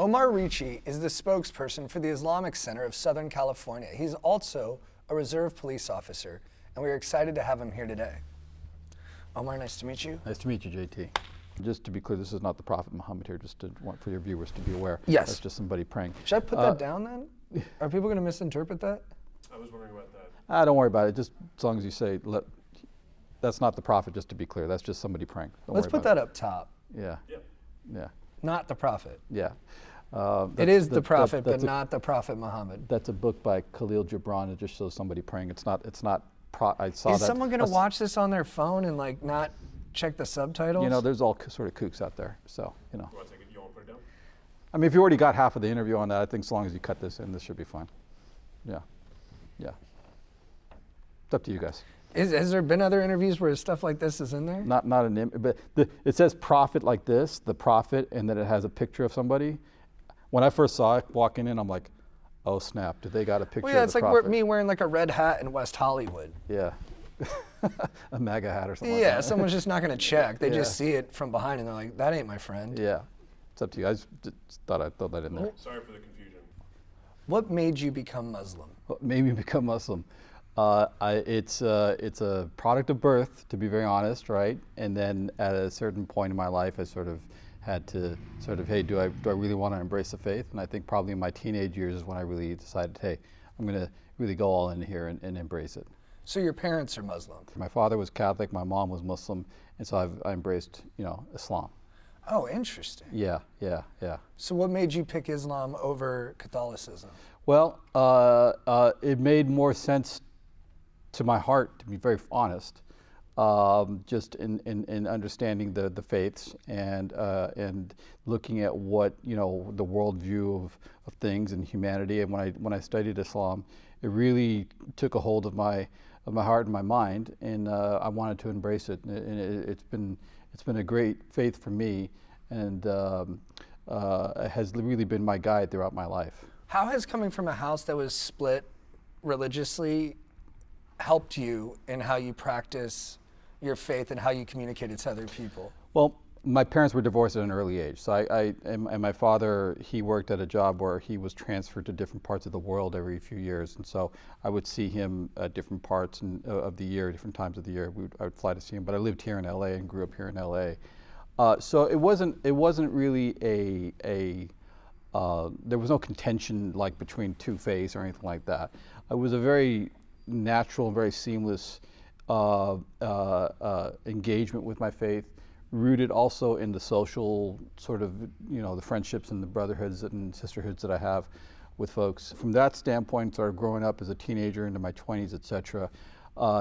Omar Ricci is the spokesperson for the Islamic Center of Southern California. He's also a reserve police officer, and we're excited to have him here today. Omar, nice to meet you. Nice to meet you, JT. Just to be clear, this is not the Prophet Muhammad here, just to want for your viewers to be aware. Yes. That's just somebody praying. Should I put that down then? Are people going to misinterpret that? I was wondering about that. Don't worry about it. Just as long as you say, that's not the Prophet, just to be clear. That's just somebody praying. Let's put that up top. Yeah. Yep. Yeah. Not the Prophet. Yeah. It is the Prophet, but not the Prophet Muhammad. That's a book by Khalil Gibran. It just shows somebody praying. It's not. I saw that. Is someone going to watch this on their phone and like not check the subtitles? You know, there's all sort of kooks out there. So, you know. You want to take it? You want to put it down? I mean, if you already got half of the interview on that, I think as long as you cut this in, this should be fine. Yeah. Yeah. It's up to you guys. Has there been other interviews where stuff like this is in there? Not but it says prophet like this, the prophet, and then it has a picture of somebody. When I first saw it walking in, I'm like, oh snap, did they got a picture Well, yeah, of it's the like prophet? me wearing like a red hat in West Hollywood. Yeah. A MAGA hat or something Yeah, like that. someone's just not going to check. They just Yeah. see it from behind and they're like, that ain't my friend. Yeah. It's up to you. I just thought I'd throw that in there. Sorry for the confusion. What made you become Muslim? What made me become Muslim? It's a product of birth, to be very honest, right? And then at a certain point in my life, I sort of had to hey, do I really want to embrace the faith? And I think probably in my teenage years is when I really decided, hey, I'm going to really go all in here and embrace it. So your parents are Muslim? My father was Catholic, my mom was Muslim, and so I embraced, Islam. Oh, interesting. Yeah. So what made you pick Islam over Catholicism? Well, it made more sense to my heart, to be very honest, just in understanding the faiths and looking at what the worldview of things and humanity. And when I studied Islam, it really took a hold of my heart and my mind, and I wanted to embrace it. And it's been a great faith for me, and it has really been my guide throughout my life. How has coming from a house that was split religiously helped you in how you practice your faith and how you communicate it to other people? Well, my parents were divorced at an early age. So and my father, he worked at a job where he was transferred to different parts of the world every few years. And so I would see him at different parts of the year, different times of the year. I would fly to see him, but I lived here in LA and grew up here in LA. So it wasn't really there was no contention like between two faiths or anything like that. It was a very natural, very seamless engagement with my faith, rooted also in the social sort of, the friendships and the brotherhoods and sisterhoods that I have with folks. From that standpoint, sort of growing up as a teenager into my 20s, etc.,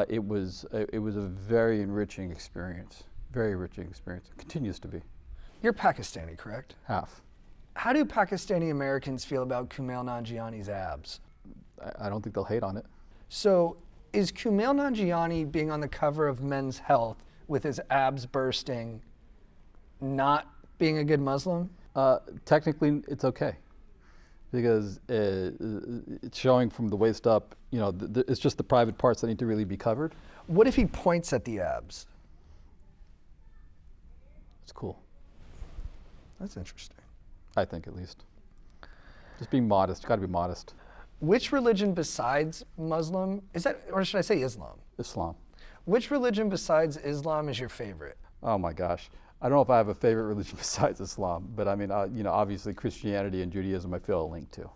it was a very enriching experience. Very enriching experience. It continues to be. You're Pakistani, correct? Half. How do Pakistani Americans feel about Kumail Nanjiani's abs? I don't think they'll hate on it. So is Kumail Nanjiani being on the cover of Men's Health with his abs bursting not being a good Muslim? Technically, it's okay, because it's showing from the waist up. It's just the private parts that need to really be covered. What if he points at the abs? It's cool. That's interesting. I think, at least. Just being modest. You got to be modest. Which religion besides Muslim is that, or should I say Islam? Islam. Which religion besides Islam is your favorite? Oh my gosh. I don't know if I have a favorite religion besides Islam, but I mean, obviously Christianity and Judaism I feel a link to.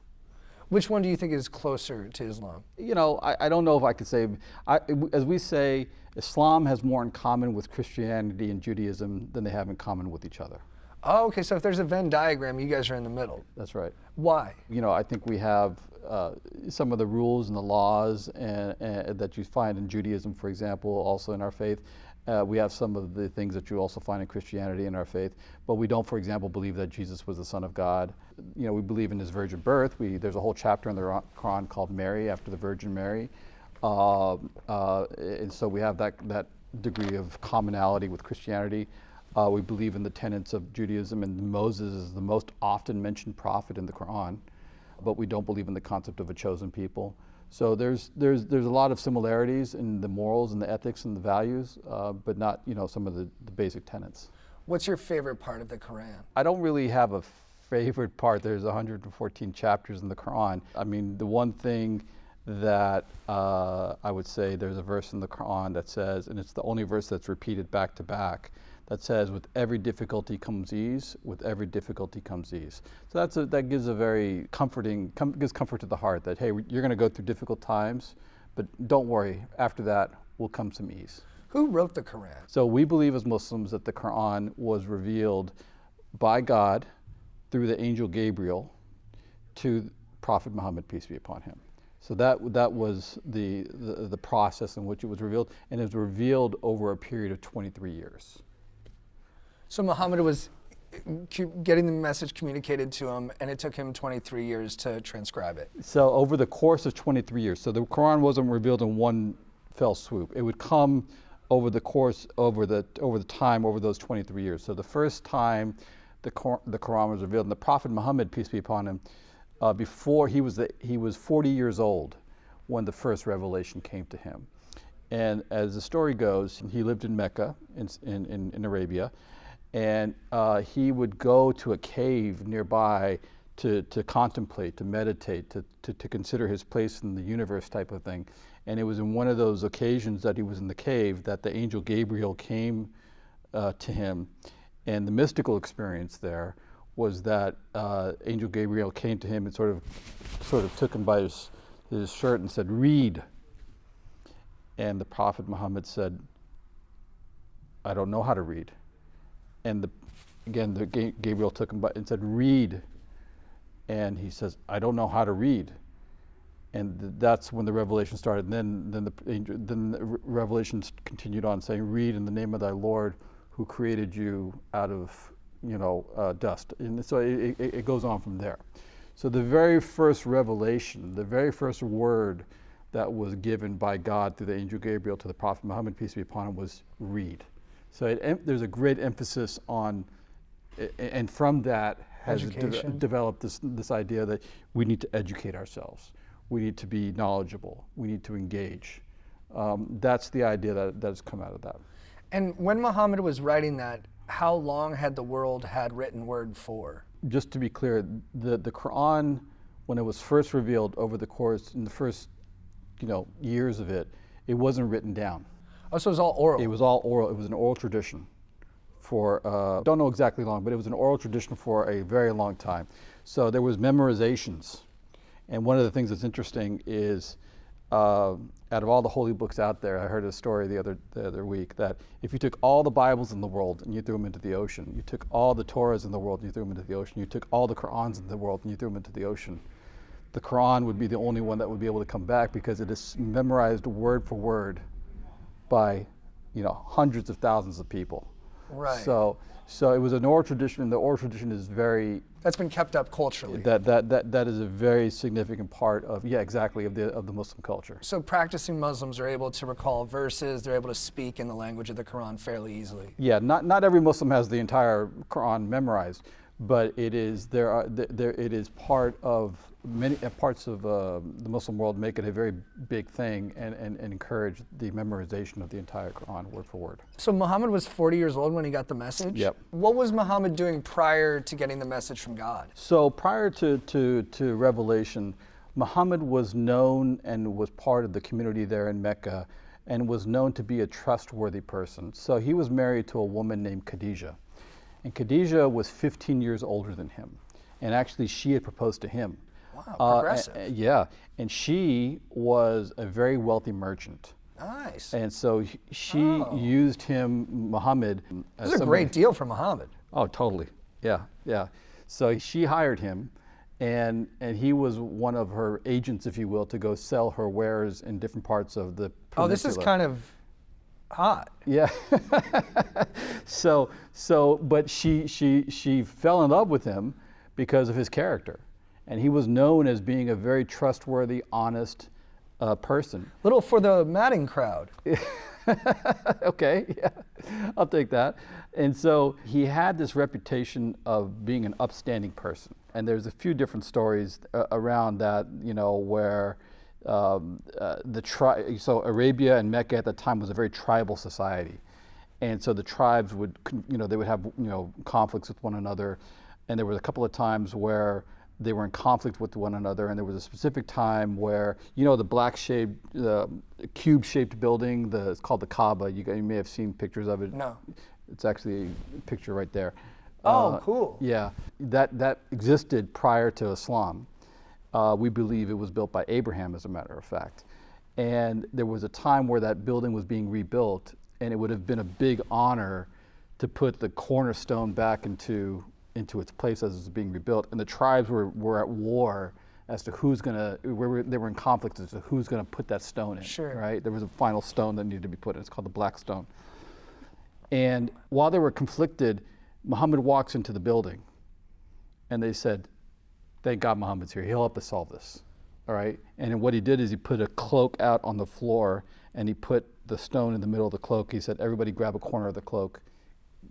Which one do you think is closer to Islam? I don't know if I could say, as we say, Islam has more in common with Christianity and Judaism than they have in common with each other. Oh, okay, so if there's a Venn diagram, you guys are in the middle. That's right. Why? I think we have some of the rules and the laws and that you find in Judaism, for example, also in our faith. We have some of the things that you also find in Christianity in our faith, but we don't, for example, believe that Jesus was the Son of God. We believe in his virgin birth. There's a whole chapter in the Quran called Mary, after the Virgin Mary. And so we have that degree of commonality with Christianity. We believe in the tenets of Judaism, and Moses is the most often mentioned prophet in the Quran, but we don't believe in the concept of a chosen people. So there's a lot of similarities in the morals and the ethics and the values, but not some of the basic tenets. What's your favorite part of the Quran? I don't really have a favorite part. There's 114 chapters in the Quran. I mean, the one thing that I would say, there's a verse in the Quran that says, and it's the only verse that's repeated back to back, that says, with every difficulty comes ease, with every difficulty comes ease. So that gives a very comforting, gives comfort to the heart that, hey, you're going to go through difficult times, but don't worry, after that will come some ease. Who wrote the Quran? So we believe as Muslims that the Quran was revealed by God through the angel Gabriel to Prophet Muhammad, peace be upon him. So that was the process in which it was revealed, and it was revealed over a period of 23 years. So Muhammad was getting the message communicated to him, and it took him 23 years to transcribe it. So over the course of 23 years, so the Quran wasn't revealed in one fell swoop. It would come over the course, over the time, over those 23 years. So the first time the Quran was revealed, and the Prophet Muhammad, peace be upon him, before he was 40 years old when the first revelation came to him. And as the story goes, he lived in Mecca, in Arabia, and he would go to a cave nearby to contemplate, to meditate, to consider his place in the universe type of thing. And it was in one of those occasions that he was in the cave that the angel Gabriel came to him. And the mystical experience there was that angel Gabriel came to him and sort of took him by his shirt and said, "Read." And the Prophet Muhammad said, "I don't know how to read." And Gabriel took him by and said, "Read." And he says, "I don't know how to read." And that's when the revelation started. And then the revelations continued on, saying, "Read in the name of thy Lord, who created you out of dust." And so it goes on from there. So the very first revelation, the very first word that was given by God through the angel Gabriel to the Prophet Muhammad, peace be upon him, was read. So there's a great emphasis on, and from that has developed this idea that we need to educate ourselves. We need to be knowledgeable. We need to engage. That's the idea that has come out of that. And when Muhammad was writing that, how long had the world had written word for? Just to be clear, the Quran, when it was first revealed over the course, in the first years of it, it wasn't written down. Oh, so it was all oral? It was all oral. It was an oral tradition for, don't know exactly long, but it was an oral tradition for a very long time. So there was memorizations. And one of the things that's interesting is, out of all the holy books out there, I heard a story the other week that if you took all the Bibles in the world and you threw them into the ocean, you took all the Torahs in the world and you threw them into the ocean, you took all the Qur'ans in the world and you threw them into the ocean, the Quran would be the only one that would be able to come back because it is memorized word for word by hundreds of thousands of people. Right. So it was an oral tradition, and the oral tradition is very... That's been kept up culturally. That is a very significant part of the Muslim culture. So practicing Muslims are able to recall verses, they're able to speak in the language of the Quran fairly easily. Yeah, not every Muslim has the entire Quran memorized, but it is part of many parts of the Muslim world make it a very big thing and encourage the memorization of the entire Quran word for word. So Muhammad was 40 years old when he got the message? Yep. What was Muhammad doing prior to getting the message from God? So prior to revelation, Muhammad was known and was part of the community there in Mecca and was known to be a trustworthy person. So he was married to a woman named Khadijah. And Khadijah was 15 years older than him. And actually she had proposed to him. Wow, progressive. Yeah, and she was a very wealthy merchant. Nice. And so she used him, Muhammad. This is a great deal for Muhammad. Oh, totally. Yeah. So she hired him, and he was one of her agents, if you will, to go sell her wares in different parts of the peninsula. Oh, this is kind of hot. Yeah. But she fell in love with him because of his character. And he was known as being a very trustworthy, honest person. Little for the matting crowd. Okay, yeah, I'll take that. And so he had this reputation of being an upstanding person. And there's a few different stories around that, where so Arabia and Mecca at the time was a very tribal society. And so the tribes would, they would have, conflicts with one another. and there was a couple of times where they were in conflict with one another, and there was a specific time where, the black-shaped, cube-shaped building, it's called the Kaaba. You may have seen pictures of it. No. It's actually a picture right there. Oh, cool. Yeah, that existed prior to Islam. We believe it was built by Abraham, as a matter of fact. And there was a time where that building was being rebuilt, and it would have been a big honor to put the cornerstone back into its place as it's being rebuilt. And the tribes were at war as to they were in conflict as to who's gonna put that stone in, Sure. right? There was a final stone that needed to be put in. It's called the Black Stone. And while they were conflicted, Muhammad walks into the building, and they said, thank God Muhammad's here. He'll help us solve this, all right? And then what he did is he put a cloak out on the floor, and he put the stone in the middle of the cloak. He said, everybody grab a corner of the cloak,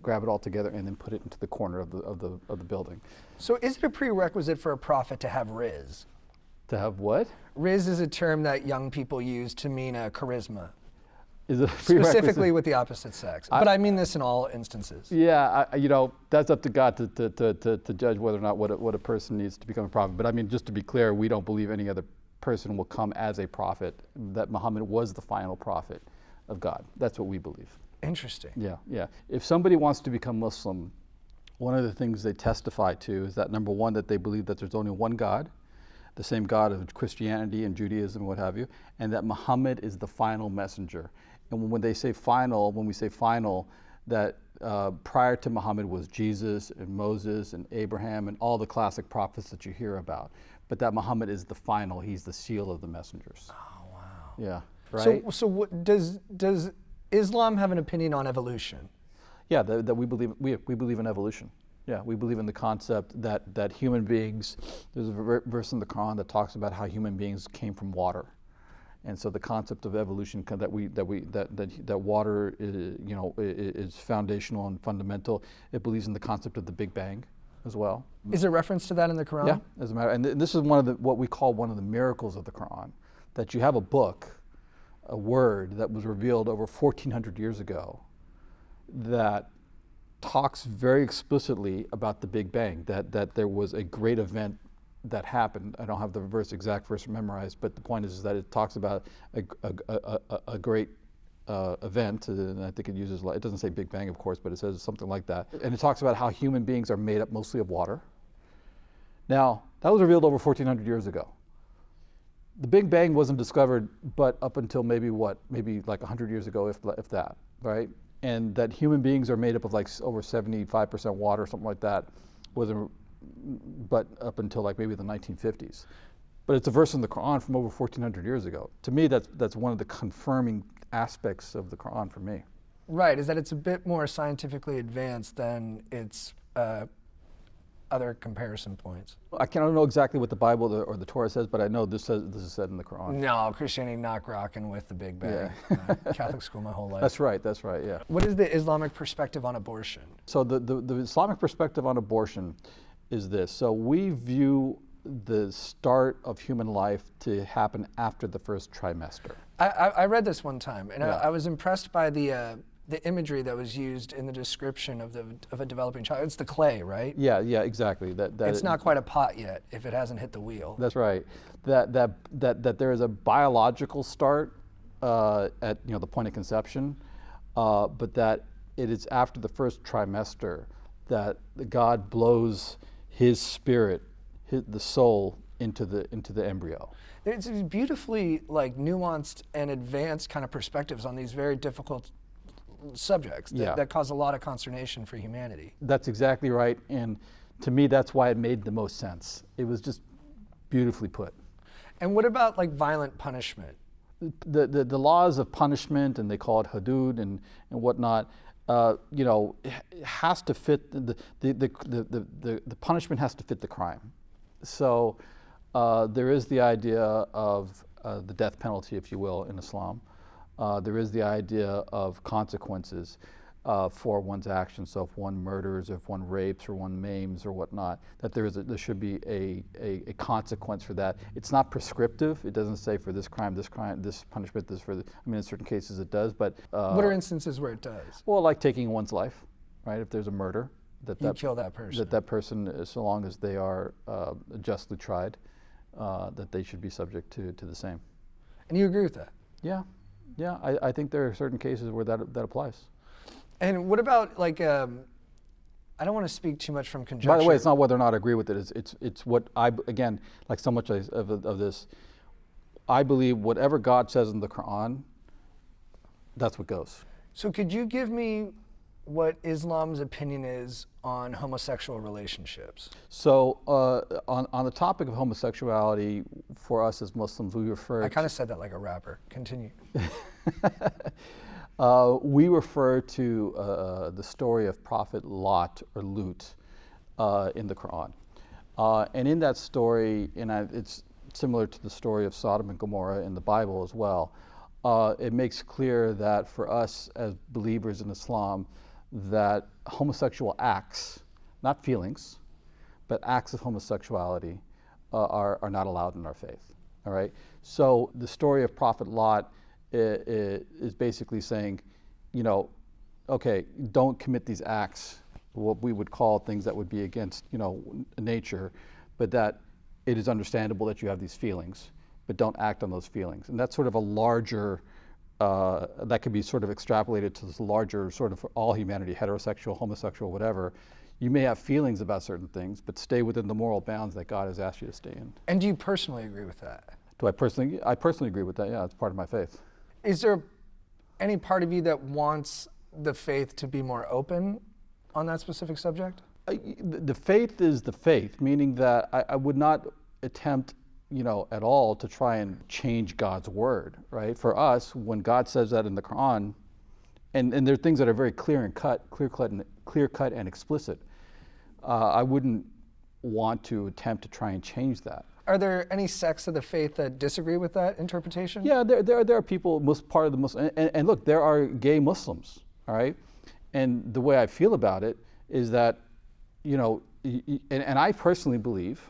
grab it all together, and then put it into the corner of the building. So is it a prerequisite for a prophet to have riz? To have what? Riz is a term that young people use to mean charisma. Is it a prerequisite? Specifically with the opposite sex. But I mean this in all instances. Yeah, that's up to God to judge whether or not what a person needs to become a prophet. But I mean, just to be clear, we don't believe any other person will come as a prophet, that Muhammad was the final prophet of God. That's what we believe. Interesting. Yeah. If somebody wants to become Muslim, one of the things they testify to is that, number one, that they believe that there's only one God, the same God of Christianity and Judaism and what have you, and that Muhammad is the final messenger. And when we say final, that prior to Muhammad was Jesus and Moses and Abraham and all the classic prophets that you hear about. But that Muhammad is the final, he's the seal of the messengers. Oh, wow. Yeah, right? So what, does Islam have an opinion on evolution? Yeah, that we believe in evolution. Yeah, we believe in the concept that human beings, there's a verse in the Quran that talks about how human beings came from water. And so the concept of evolution, that water is foundational and fundamental. It believes in the concept of the Big Bang as well. Is there reference to that in the Quran? Yeah, as a matter, and this is what we call one of the miracles of the Quran, that you have a book, a word that was revealed over 1,400 years ago, that talks very explicitly about the Big Bang, that there was a great event that happened. I don't have the exact verse memorized, but the point is that it talks about a great event, and I think it doesn't say Big Bang, of course, but it says something like that. And it talks about how human beings are made up mostly of water. Now, that was revealed over 1,400 years ago. The Big Bang wasn't discovered, but up until maybe like 100 years ago, if that, right? And that human beings are made up of like over 75% water, something like that, but up until like maybe the 1950s. But it's a verse in the Quran from over 1,400 years ago. To me, that's one of the confirming aspects of the Quran for me. Right, is that it's a bit more scientifically advanced than its other comparison points. I don't know exactly what the Bible or the Torah says, but I know this is said in the Quran. No, Christianity not rocking with the Big Bang. Yeah. Catholic school my whole life. That's right, yeah. What is the Islamic perspective on abortion? So the Islamic perspective on abortion is this. So we view the start of human life to happen after the first trimester. I read this one time, and Yeah. I was impressed by the imagery that was used in the description of a developing child. It's the clay, right? Yeah, Exactly. It's not quite a pot yet if it hasn't hit the wheel. That's right. That there is a biological start at the point of conception, but that it is after the first trimester that God blows His spirit, the soul, into the embryo. It's beautifully like nuanced and advanced kind of perspectives on these very difficult subjects that cause a lot of consternation for humanity. That's exactly right, and to me, that's why it made the most sense. It was just beautifully put. And what about like violent punishment? The laws of punishment, and they call it hudud and whatnot, has to fit the punishment has to fit the crime. So there is the idea of the death penalty, if you will, in Islam. There is the idea of consequences for one's actions. So if one murders, or if one rapes, or one maims, or whatnot, that there should be a consequence for that. It's not prescriptive. It doesn't say for this crime, this punishment, this for. In certain cases it does, but what are instances where it does? Well, like taking one's life, right? If there's a murder, You kill that person. That person, so long as they are justly tried, that they should be subject to the same. And you agree with that? Yeah, yeah. I think there are certain cases where that applies. And what about like, I don't want to speak too much from conjecture. By the way, it's not whether or not I agree with it. It's what again, like so much of this, I believe whatever God says in the Quran, that's what goes. So could you give me what Islam's opinion is on homosexual relationships? So on the topic of homosexuality, for us as Muslims, we refer. I kind of said that like a rapper. Continue. We refer to the story of Prophet Lot or Lut in the Quran. And in that story, it's similar to the story of Sodom and Gomorrah in the Bible as well. It makes clear that for us as believers in Islam, that homosexual acts, not feelings, but acts of homosexuality are not allowed in our faith. All right. So the story of Prophet Lot is basically saying, okay, don't commit these acts, what we would call things that would be against, nature, but that it is understandable that you have these feelings, but don't act on those feelings. And that's sort of a larger, that could be sort of extrapolated to this larger sort of for all humanity, heterosexual, homosexual, whatever. You may have feelings about certain things, but stay within the moral bounds that God has asked you to stay in. And do you personally agree with that? I personally agree with that, yeah, it's part of my faith. Is there any part of you that wants the faith to be more open on that specific subject? The faith is the faith, meaning that I would not attempt, at all to try and change God's word, right? For us, when God says that in the Quran, and there are things that are very clear cut and explicit, I wouldn't want to attempt to try and change that. Are there any sects of the faith that disagree with that interpretation? Yeah, there are people, part of the Muslim, and look, there are gay Muslims, all right? And the way I feel about it is that, and I personally believe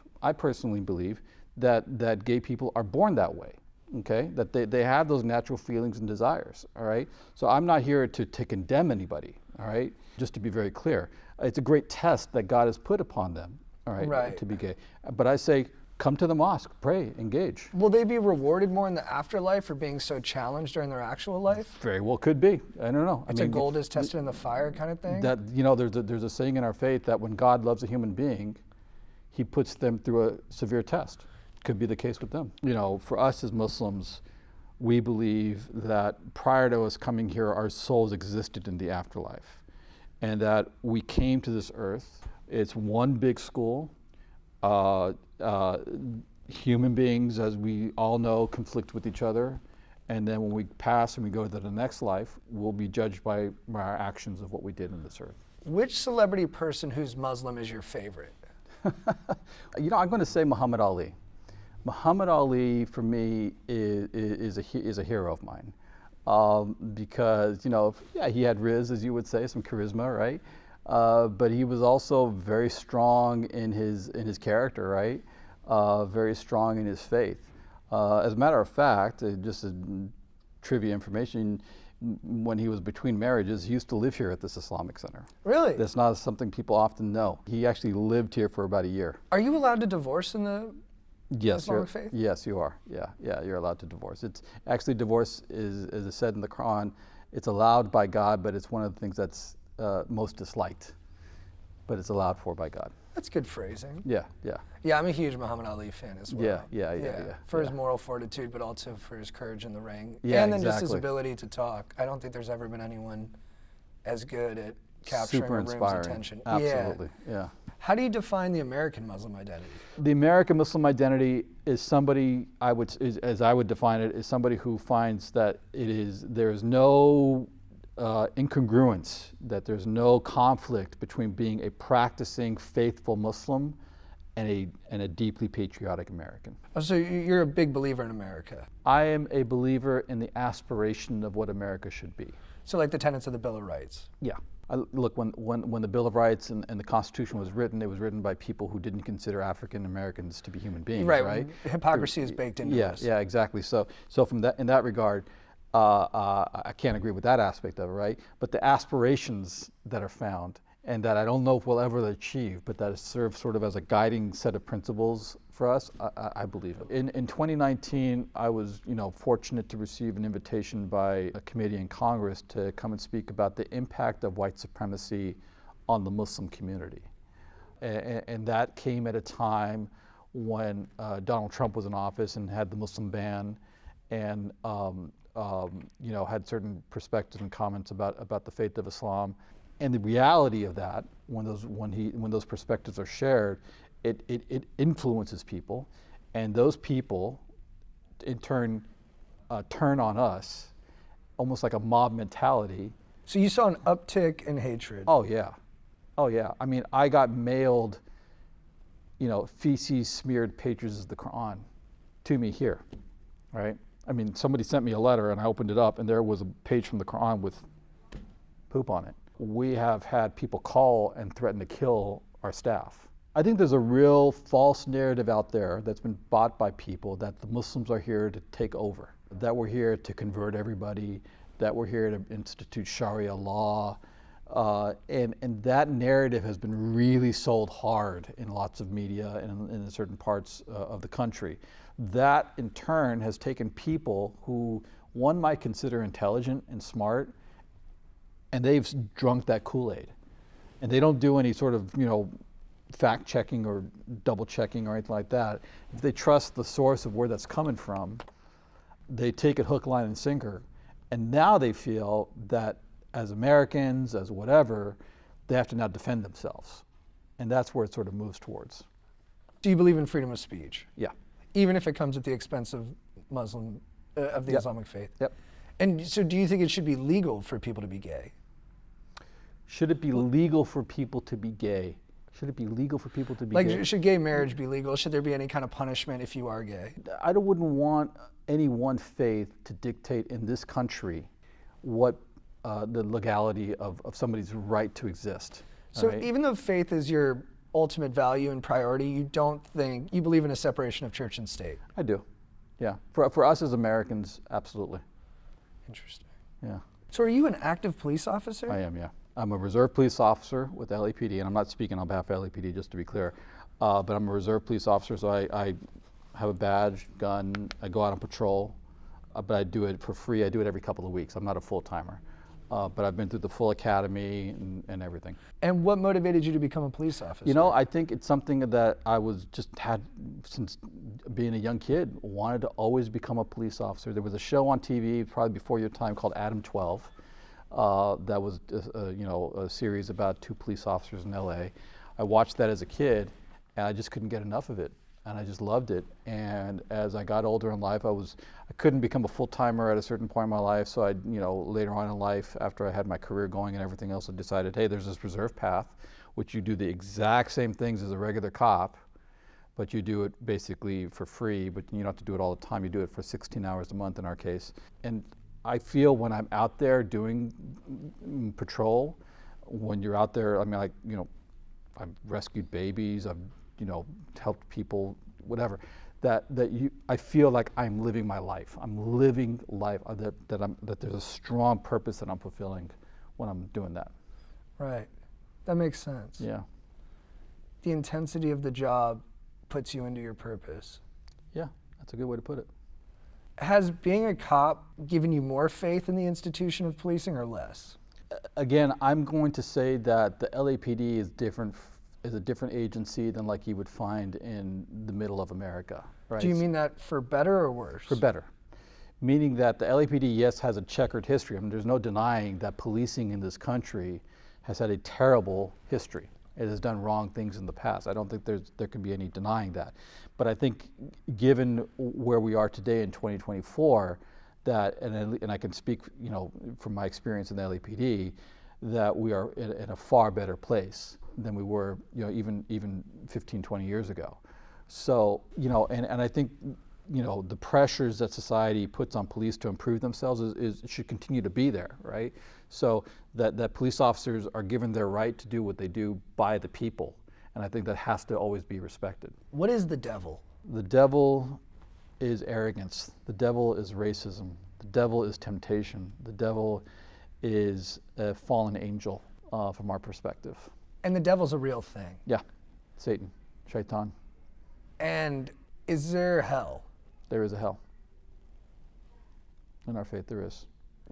that gay people are born that way, okay? That they have those natural feelings and desires, all right? So I'm not here to condemn anybody, all right? Just to be very clear. It's a great test that God has put upon them, all right. To be gay. But I say, come to the mosque, pray, engage. Will they be rewarded more in the afterlife for being so challenged during their actual life? Very well could be. I don't know. It's a gold is tested in the fire kind of thing? That, there's a saying in our faith that when God loves a human being, he puts them through a severe test. Could be the case with them. For us as Muslims, we believe that prior to us coming here, our souls existed in the afterlife. And that we came to this earth. It's one big school. Human beings, as we all know, conflict with each other. And then when we pass and we go to the next life, we'll be judged by our actions of what we did in this earth. Which celebrity person who's Muslim is your favorite? I'm going to say Muhammad Ali. Muhammad Ali, for me, is a hero of mine. Because, he had riz, as you would say, some charisma, right? But he was also very strong in his character, right? Very strong in his faith. As a matter of fact, just as trivia information, when he was between marriages, he used to live here at this Islamic Center. Really? That's not something people often know. He actually lived here for about a year. Are you allowed to divorce in the Islamic faith? Yes, you are. Yeah, you're allowed to divorce. It's actually, divorce is, as it said in the Quran, it's allowed by God, but it's one of the things that's most disliked, but it's allowed for by God. That's good phrasing. Yeah. Yeah, I'm a huge Muhammad Ali fan as well. Yeah. For his moral fortitude, but also for his courage in the ring. Yeah, and then just his exactly. ability to talk. I don't think there's ever been anyone as good at capturing Super a room's inspiring. attention. Absolutely, yeah. How do you define the American Muslim identity? The American Muslim identity is somebody, as I would define it, is somebody who finds that there is no incongruence, that there's no conflict between being a practicing, faithful Muslim and a deeply patriotic American. Oh, so you're a big believer in America? I am a believer in the aspiration of what America should be. So like the tenets of the Bill of Rights? Yeah. Look, when the Bill of Rights and the Constitution was written, it was written by people who didn't consider African Americans to be human beings, right? Hypocrisy is baked into this. Yeah, exactly. So from that, in that regard, I can't agree with that aspect of it, right? But the aspirations that are found and that I don't know if we'll ever achieve, but that it serves sort of as a guiding set of principles for us, I believe it. In 2019, I was fortunate to receive an invitation by a committee in Congress to come and speak about the impact of white supremacy on the Muslim community. And that came at a time when Donald Trump was in office and had the Muslim ban, and had certain perspectives and comments about the faith of Islam. And the reality of that, when those perspectives are shared, it influences people, and those people, in turn, turn on us, almost like a mob mentality. So you saw an uptick in hatred. Oh yeah. I mean, I got mailed, feces smeared pages of the Quran to me here, right? I mean, somebody sent me a letter and I opened it up and there was a page from the Quran with poop on it. We have had people call and threaten to kill our staff. I think there's a real false narrative out there that's been bought by people that the Muslims are here to take over, that we're here to convert everybody, that we're here to institute Sharia law. And that narrative has been really sold hard in lots of media and in certain parts of the country. That in turn has taken people who one might consider intelligent and smart, and they've drunk that Kool-Aid. And they don't do any sort of, fact checking or double checking or anything like that. If they trust the source of where that's coming from, they take it hook, line, and sinker. And now they feel that as Americans, as whatever, they have to now defend themselves. And that's where it sort of moves towards. Do you believe in freedom of speech? Yeah. Even if it comes at the expense of the Yep. Islamic faith? Yep. And so do you think it should be legal for people to be gay? Should it be legal for people to be gay? Should it be legal for people to be gay? Should gay marriage be legal? Should there be any kind of punishment if you are gay? I wouldn't want any one faith to dictate in this country what the legality of somebody's right to exist. So right? even though faith is your ultimate value and priority, you believe in a separation of church and state? I do, yeah. For us as Americans, absolutely. Interesting. Yeah. So are you an active police officer? I am, yeah. I'm a reserve police officer with LAPD, and I'm not speaking on behalf of LAPD, just to be clear, but I'm a reserve police officer, so I have a badge, gun, I go out on patrol, but I do it for free. I do it every couple of weeks. I'm not a full-timer. But I've been through the full academy and everything. And what motivated you to become a police officer? I think it's something that I had since being a young kid, wanted to always become a police officer. There was a show on TV, probably before your time, called Adam 12. That was a series about two police officers in LA. I watched that as a kid, and I just couldn't get enough of it. And I just loved it. And as I got older in life, I couldn't become a full-timer at a certain point in my life. So later on in life, after I had my career going and everything else, I decided, hey, there's this reserve path, which you do the exact same things as a regular cop, but you do it basically for free, but you don't have to do it all the time. You do it for 16 hours a month in our case. And I feel when I'm out there doing patrol, when you're out there, I've rescued babies, I've helped people, whatever, I feel like I'm living my life. I'm living life, that there's a strong purpose that I'm fulfilling when I'm doing that. Right. That makes sense. Yeah. The intensity of the job puts you into your purpose. Yeah, that's a good way to put it. Has being a cop given you more faith in the institution of policing or less? Again, I'm going to say that the LAPD is a different agency than like you would find in the middle of America, right? Do you mean that for better or worse? For better. Meaning that the LAPD, yes, has a checkered history. I mean, there's no denying that policing in this country has had a terrible history. It has done wrong things in the past. I don't think there can be any denying that. But I think given where we are today in 2024, and I can speak, from my experience in the LAPD, that we are in a far better place than we were, even 15, 20 years ago. So, and I think, the pressures that society puts on police to improve themselves should continue to be there, right? So that police officers are given their right to do what they do by the people. And I think that has to always be respected. What is the devil? The devil is arrogance. The devil is racism. The devil is temptation. The devil is a fallen angel from our perspective. And the devil's a real thing. Yeah, Satan, Shaitan. And is there hell? There is a hell. In our faith, there is.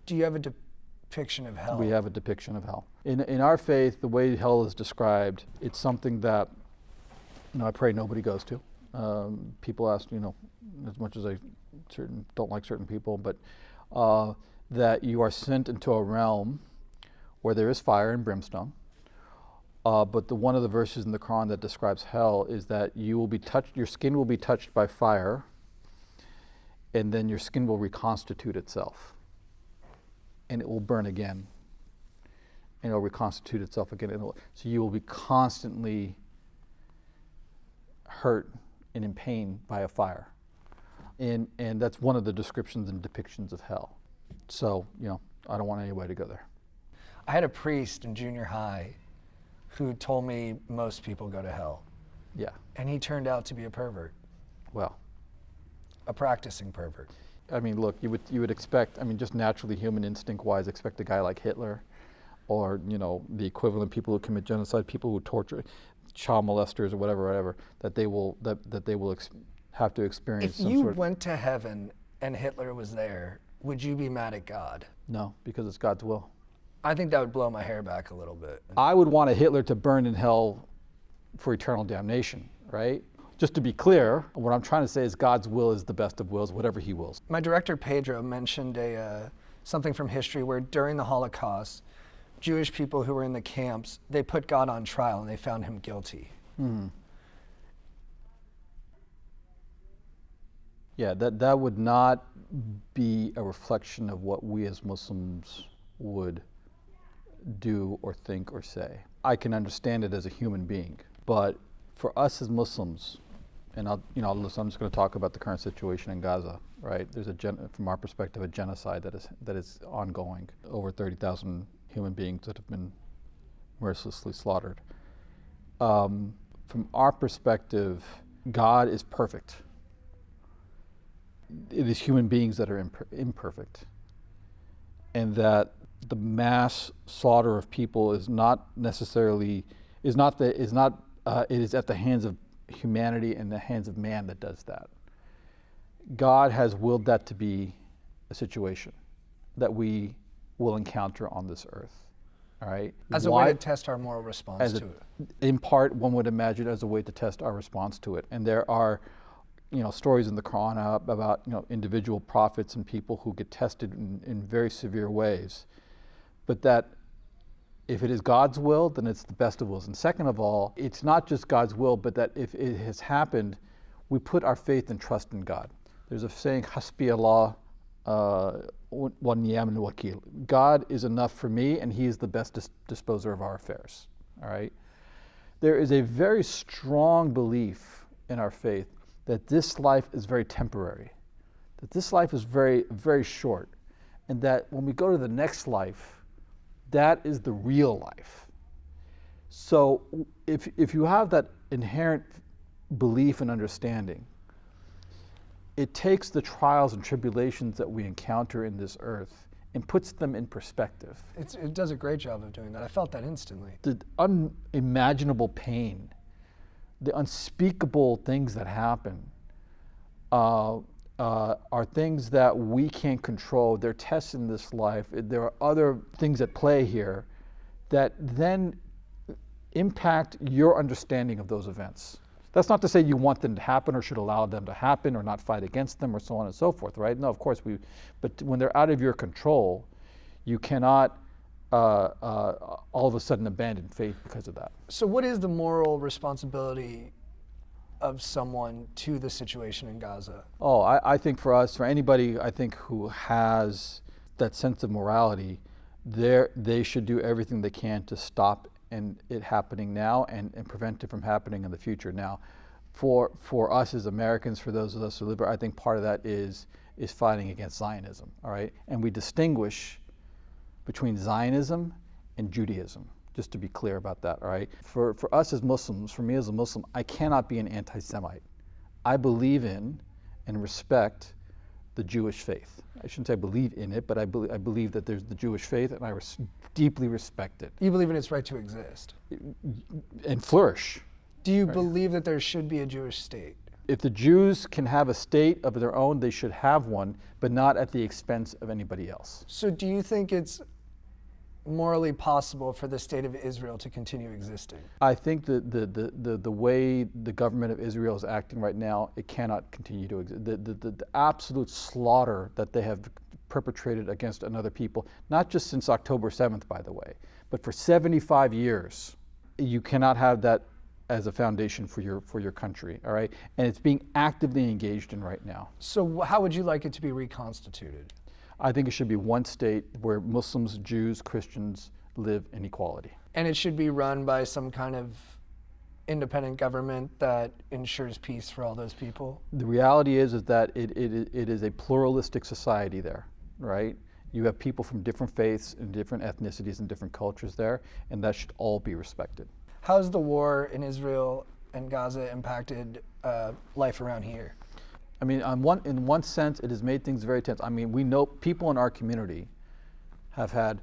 Do you have a depiction of hell? We have a depiction of hell. In our faith, the way hell is described, it's something that, I pray nobody goes to. People ask, as much as I don't like certain people, but that you are sent into a realm where there is fire and brimstone. But one of the verses in the Quran that describes hell is that you will be touched, your skin will be touched by fire, and then your skin will reconstitute itself, and it will burn again, and it will reconstitute itself again. So you will be constantly hurt and in pain by a fire, and that's one of the descriptions and depictions of hell. So I don't want anybody to go there. I had a priest in junior high who told me most people go to hell. Yeah. And he turned out to be a pervert. Well. A practicing pervert. I mean, look, you would expect, just naturally human instinct-wise, expect a guy like Hitler or, the equivalent people who commit genocide, people who torture, child molesters or whatever, that they will have to experience some sort of... If you went to heaven and Hitler was there, would you be mad at God? No, because it's God's will. I think that would blow my hair back a little bit. I would want a Hitler to burn in hell for eternal damnation, right? Just to be clear, what I'm trying to say is God's will is the best of wills, whatever he wills. My director, Pedro, mentioned something from history where during the Holocaust, Jewish people who were in the camps, they put God on trial and they found him guilty. Mm-hmm. Yeah, that would not be a reflection of what we as Muslims would do or think or say. I can understand it as a human being, but for us as Muslims, and I'm just going to talk about the current situation in Gaza, right? There's from our perspective, a genocide that is ongoing. Over 30,000 human beings that have been mercilessly slaughtered. From our perspective, God is perfect. It is human beings that are imperfect, and that the mass slaughter of people is it is at the hands of humanity and the hands of man that does that. God has willed that to be a situation that we will encounter on this earth. All right. As a way to test our moral response to it. In part, one would imagine as a way to test our response to it. And there are stories in the Quran about individual prophets and people who get tested in very severe ways. But that if it is God's will, then it's the best of wills. And second of all, it's not just God's will, but that if it has happened, we put our faith and trust in God. There's a saying, Hasbi Allah wa ni'mal wakil. God is enough for me, and he is the best disposer of our affairs. All right? There is a very strong belief in our faith that this life is very temporary, that this life is very, very short, and that when we go to the next life, that is the real life. So if you have that inherent belief and understanding, it takes the trials and tribulations that we encounter in this earth and puts them in perspective. It does a great job of doing that. I felt that instantly. The unimaginable pain, the unspeakable things that happen are things that we can't control. They're tests in this life. There are other things at play here that then impact your understanding of those events. That's not to say you want them to happen or should allow them to happen or not fight against them or so on and so forth, right? No, of course but when they're out of your control, you cannot all of a sudden abandon faith because of that. So what is the moral responsibility of someone to the situation in Gaza? Oh, I think for us, for anybody, I think who has that sense of morality, they should do everything they can to stop it happening now and prevent it from happening in the future. Now, for us as Americans, for those of us who live here, I think part of that is fighting against Zionism, all right? And we distinguish between Zionism and Judaism, just to be clear about that, all right? For us as Muslims, for me as a Muslim, I cannot be an anti-Semite. I believe in and respect the Jewish faith. I shouldn't say I believe in it, but I believe that there's the Jewish faith, and I deeply respect it. You believe in its right to exist? And flourish. Do you believe that there should be a Jewish state? If the Jews can have a state of their own, they should have one, but not at the expense of anybody else. So do you think it's morally possible for the state of Israel to continue existing? I think that the way the government of Israel is acting right now, it cannot continue to exist. The absolute slaughter that they have perpetrated against another people, not just since October 7th, by the way, but for 75 years, you cannot have that as a foundation for your country, all right? And it's being actively engaged in right now. So how would you like it to be reconstituted? I think it should be one state where Muslims, Jews, Christians live in equality. And it should be run by some kind of independent government that ensures peace for all those people? The reality is that it is a pluralistic society there, right? You have people from different faiths and different ethnicities and different cultures there, and that should all be respected. How's the war in Israel and Gaza impacted life around here? I mean, in one sense, it has made things very tense. I mean, we know people in our community have had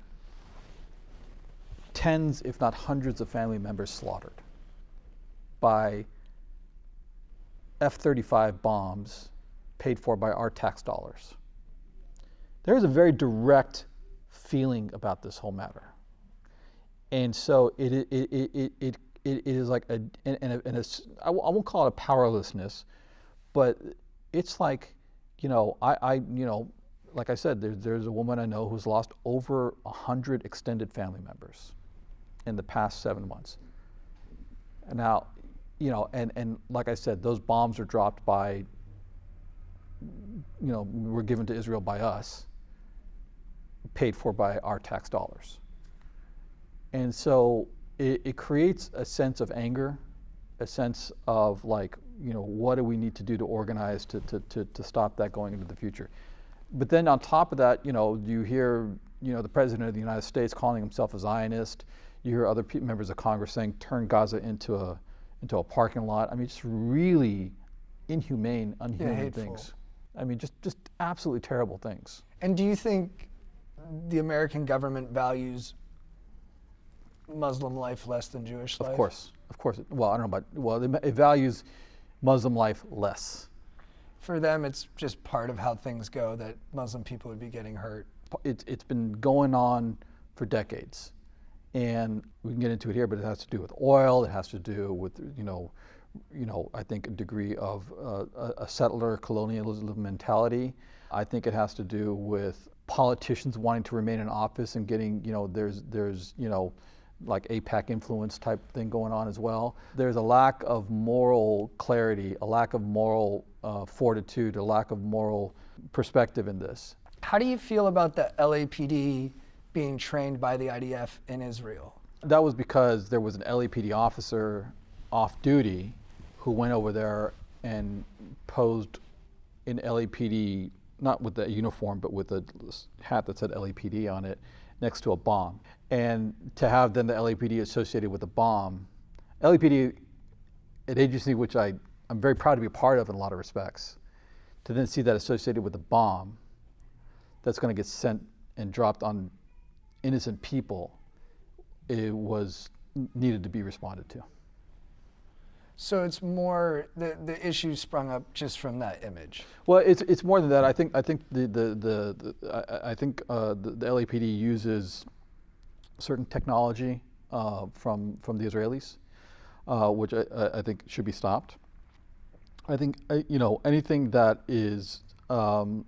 tens, if not hundreds, of family members slaughtered by F-35 bombs paid for by our tax dollars. There is a very direct feeling about this whole matter. And so it is like I won't call it a powerlessness, but it's like, like I said, there's a woman I know who's lost over 100 extended family members in the past 7 months. And now, and like I said, those bombs are dropped by, were given to Israel by us, paid for by our tax dollars. And so it creates a sense of anger, a sense of like, what do we need to do to organize to stop that going into the future? But then on top of that, you hear, the President of the United States calling himself a Zionist. You hear other members of Congress saying, turn Gaza into a parking lot. I mean, just really inhumane, unhuman things. I mean, just absolutely terrible things. And do you think the American government values Muslim life less than Jewish life? Of course. Well, I don't know about, it values Muslim life less. For them, it's just part of how things go that Muslim people would be getting hurt. It's been going on for decades. And we can get into it here, but it has to do with oil. It has to do with, I think a degree of a settler colonialism mentality. I think it has to do with politicians wanting to remain in office and getting, there's like APAC influence type thing going on as well. There's a lack of moral clarity, a lack of moral fortitude, a lack of moral perspective in this. How do you feel about the LAPD being trained by the IDF in Israel? That was because there was an LAPD officer off duty who went over there and posed in LAPD, not with the uniform, but with a hat that said LAPD on it, next to a bomb. And to have then the LAPD associated with a bomb, LAPD, an agency which I'm very proud to be a part of in a lot of respects, to then see that associated with a bomb that's going to get sent and dropped on innocent people, it was needed to be responded to. So it's more the issue sprung up just from that image. Well, it's more than that. I think the LAPD uses certain technology from the Israelis, which I think should be stopped. I think anything that is that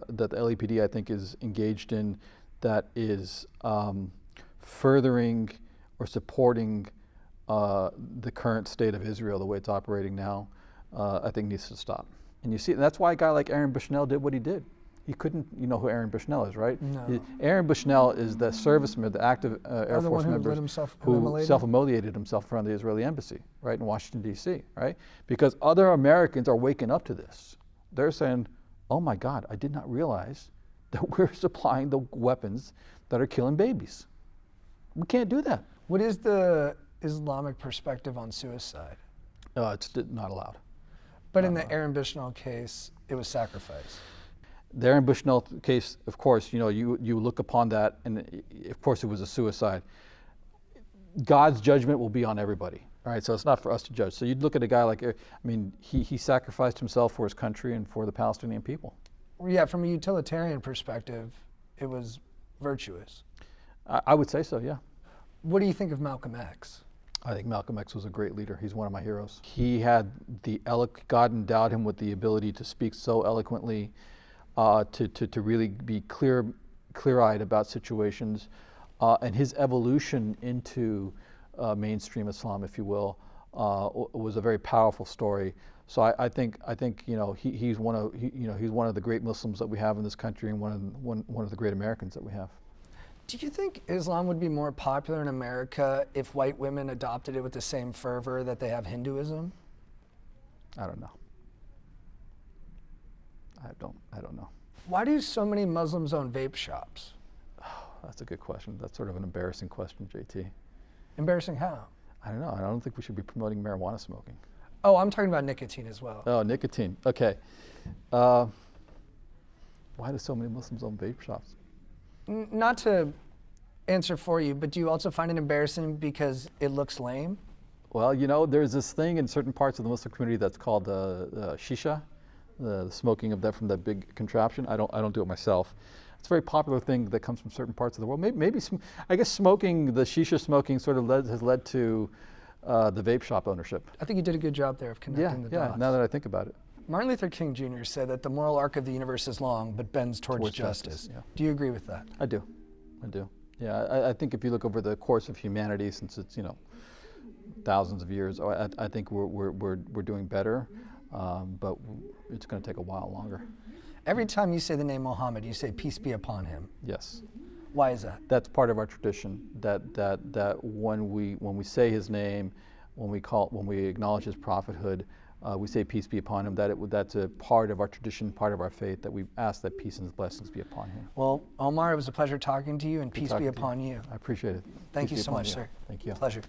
the LAPD I think is engaged in that is furthering or supporting the current state of Israel, the way it's operating now, I think needs to stop. And you see, that's why a guy like Aaron Bushnell did what he did. He couldn't, you know who Aaron Bushnell is, right? No. Aaron Bushnell is the serviceman, the active Air Force member who self-immolated himself in front of the Israeli embassy, right, in Washington, D.C., right? Because other Americans are waking up to this. They're saying, oh my God, I did not realize that we're supplying the weapons that are killing babies. We can't do that. What is the Islamic perspective on suicide? It's not allowed. But in the Aaron Bushnell case, it was sacrifice. The Aaron Bushnell case, of course, you know, you look upon that, and of course it was a suicide. God's judgment will be on everybody, all right? So it's not for us to judge. So you'd look at a guy like, I mean, he sacrificed himself for his country and for the Palestinian people. Yeah, from a utilitarian perspective, it was virtuous. I would say so, yeah. What do you think of Malcolm X? I think Malcolm X was a great leader. He's one of my heroes. He had God endowed him with the ability to speak so eloquently, to really be clear-eyed about situations, and his evolution into mainstream Islam, if you will, was a very powerful story. So I think you know he's one of he's one of the great Muslims that we have in this country, and one of the great Americans that we have. Do you think Islam would be more popular in America if white women adopted it with the same fervor that they have Hinduism? I don't know. I don't know. Why do so many Muslims own vape shops? Oh, that's a good question. That's sort of an embarrassing question, JT. Embarrassing how? I don't know. I don't think we should be promoting marijuana smoking. Oh, I'm talking about nicotine as well. Oh, nicotine. Okay. Why do so many Muslims own vape shops? Not to answer for you, but do you also find it embarrassing because it looks lame? Well, you know, there's this thing in certain parts of the Muslim community that's called shisha, the smoking of that from that big contraption. I don't do it myself. It's a very popular thing that comes from certain parts of the world. Maybe I guess smoking, the shisha smoking, sort of has led to the vape shop ownership. I think you did a good job there of connecting the dots. Yeah. Now that I think about it. Martin Luther King Jr. said that the moral arc of the universe is long, but bends towards justice. Yeah. Do you agree with that? I do. Yeah, I think if you look over the course of humanity, since it's, you know, thousands of years, I think we're doing better, but it's going to take a while longer. Every time you say the name Muhammad, you say peace be upon him. Yes. Why is that? That's part of our tradition. That when we say his name, when we acknowledge his prophethood, we say peace be upon him. That's a part of our tradition, part of our faith, that we ask that peace and blessings be upon him. Well, Omar, it was a pleasure talking to you, and peace be upon you. I appreciate it. Thank Peace you be so upon much, you. sir. Thank you. Pleasure.